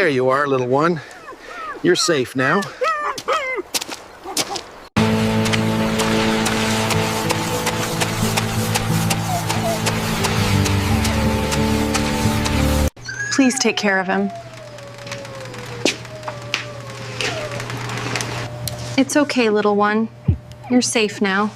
There you are, little one. You're safe now. Please take care of him. It's okay, little one. You're safe now.